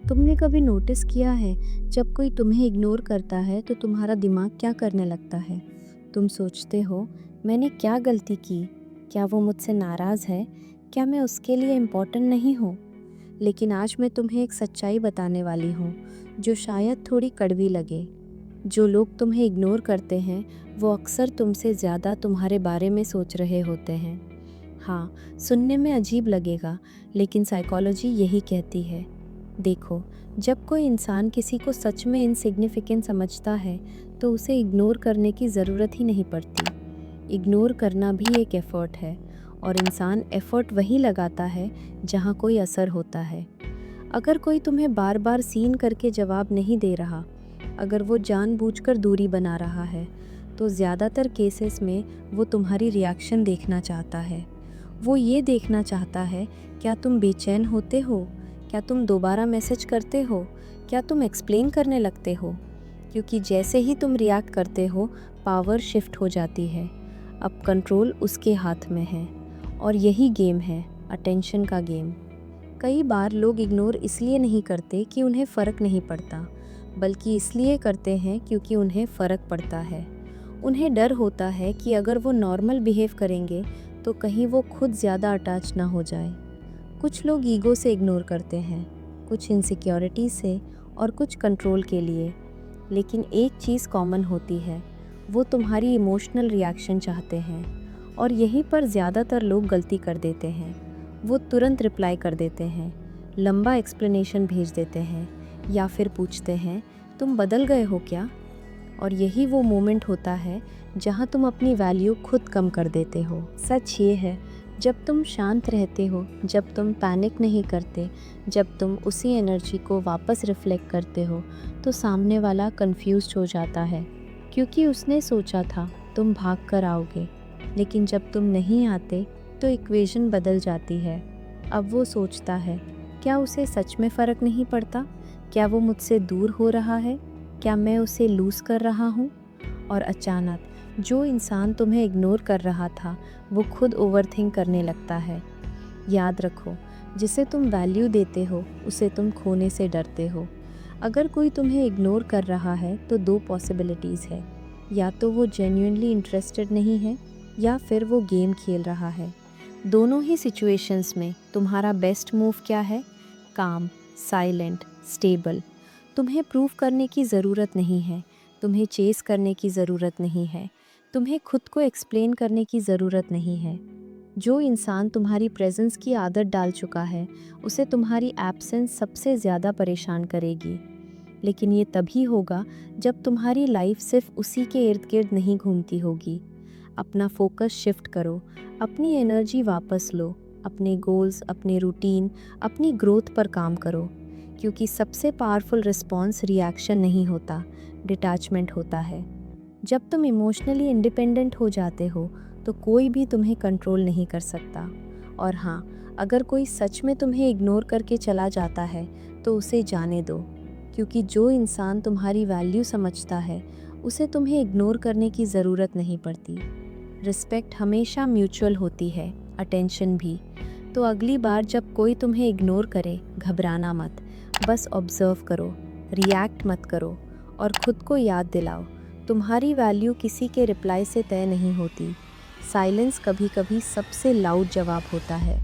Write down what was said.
तुमने कभी नोटिस किया है, जब कोई तुम्हें इग्नोर करता है तो तुम्हारा दिमाग क्या करने लगता है? तुम सोचते हो, मैंने क्या गलती की? क्या वो मुझसे नाराज़ है? क्या मैं उसके लिए इम्पोर्टेंट नहीं हूँ? लेकिन आज मैं तुम्हें एक सच्चाई बताने वाली हूँ, जो शायद थोड़ी कड़वी लगे। जो लोग तुम्हें इग्नोर करते हैं, वो अक्सर तुमसे ज़्यादा तुम्हारे बारे में सोच रहे होते हैं। हाँ, सुनने में अजीब लगेगा, लेकिन साइकोलॉजी यही कहती है। देखो, जब कोई इंसान किसी को सच में इनसिग्निफिकेंट समझता है, तो उसे इग्नोर करने की ज़रूरत ही नहीं पड़ती। इग्नोर करना भी एक एफ़र्ट है, और इंसान एफ़र्ट वहीं लगाता है जहाँ कोई असर होता है। अगर कोई तुम्हें बार बार सीन करके जवाब नहीं दे रहा, अगर वो जानबूझकर दूरी बना रहा है, तो ज़्यादातर केसेस में वो तुम्हारी रिएक्शन देखना चाहता है। वो ये देखना चाहता है, क्या तुम बेचैन होते हो? क्या तुम दोबारा मैसेज करते हो? क्या तुम एक्सप्लेन करने लगते हो? क्योंकि जैसे ही तुम रिएक्ट करते हो, पावर शिफ्ट हो जाती है। अब कंट्रोल उसके हाथ में है, और यही गेम है, अटेंशन का गेम। कई बार लोग इग्नोर इसलिए नहीं करते कि उन्हें फ़र्क नहीं पड़ता, बल्कि इसलिए करते हैं क्योंकि उन्हें फ़र्क पड़ता है। उन्हें डर होता है कि अगर वो नॉर्मल बिहेव करेंगे तो कहीं वो खुद ज़्यादा अटैच ना हो जाए। कुछ लोग ईगो से इग्नोर करते हैं, कुछ इनसिक्योरिटी से, और कुछ कंट्रोल के लिए। लेकिन एक चीज़ कॉमन होती है, वो तुम्हारी इमोशनल रिएक्शन चाहते हैं, और यहीं पर ज़्यादातर लोग गलती कर देते हैं। वो तुरंत रिप्लाई कर देते हैं, लंबा एक्सप्लेनेशन भेज देते हैं, या फिर पूछते हैं, तुम बदल गए हो क्या? और यही वो मोमेंट होता है जहाँ तुम अपनी वैल्यू खुद कम कर देते हो। सच ये है, जब तुम शांत रहते हो, जब तुम पैनिक नहीं करते, जब तुम उसी एनर्जी को वापस रिफ्लेक्ट करते हो, तो सामने वाला कंफ्यूज्ड हो जाता है, क्योंकि उसने सोचा था तुम भाग कर आओगे। लेकिन जब तुम नहीं आते, तो इक्वेशन बदल जाती है। अब वो सोचता है, क्या उसे सच में फ़र्क नहीं पड़ता? क्या वो मुझसे दूर हो रहा है? क्या मैं उसे लूज़ कर रहा हूँ? और अचानक जो इंसान तुम्हें इग्नोर कर रहा था, वो खुद ओवरथिंक करने लगता है। याद रखो, जिसे तुम वैल्यू देते हो, उसे तुम खोने से डरते हो। अगर कोई तुम्हें इग्नोर कर रहा है, तो दो पॉसिबिलिटीज़ है। या तो वो जेन्युइनली इंटरेस्टेड नहीं है, या फिर वो गेम खेल रहा है। दोनों ही सिचुएशंस में तुम्हारा बेस्ट मूव क्या है? काम, साइलेंट, स्टेबल। तुम्हें प्रूव करने की ज़रूरत नहीं है, तुम्हें चेस करने की ज़रूरत नहीं है, तुम्हें खुद को एक्सप्लेन करने की ज़रूरत नहीं है। जो इंसान तुम्हारी प्रेजेंस की आदत डाल चुका है, उसे तुम्हारी एब्सेंस सबसे ज़्यादा परेशान करेगी। लेकिन ये तभी होगा जब तुम्हारी लाइफ सिर्फ उसी के इर्द गिर्द नहीं घूमती होगी। अपना फोकस शिफ्ट करो, अपनी एनर्जी वापस लो, अपने गोल्स, अपने रूटीन, अपनी ग्रोथ पर काम करो। क्योंकि सबसे पावरफुल रिस्पॉन्स रिएक्शन नहीं होता, डिटैचमेंट होता है। जब तुम इमोशनली इंडिपेंडेंट हो जाते हो, तो कोई भी तुम्हें कंट्रोल नहीं कर सकता। और हाँ, अगर कोई सच में तुम्हें इग्नोर करके चला जाता है, तो उसे जाने दो। क्योंकि जो इंसान तुम्हारी वैल्यू समझता है, उसे तुम्हें इग्नोर करने की ज़रूरत नहीं पड़ती। रिस्पेक्ट हमेशा म्यूचुअल होती है, अटेंशन भी। तो अगली बार जब कोई तुम्हें इग्नोर करे, घबराना मत। बस ऑब्ज़र्व करो, रिएक्ट मत करो, और खुद को याद दिलाओ, तुम्हारी वैल्यू किसी के रिप्लाई से तय नहीं होती। साइलेंस कभी कभी सबसे लाउड जवाब होता है।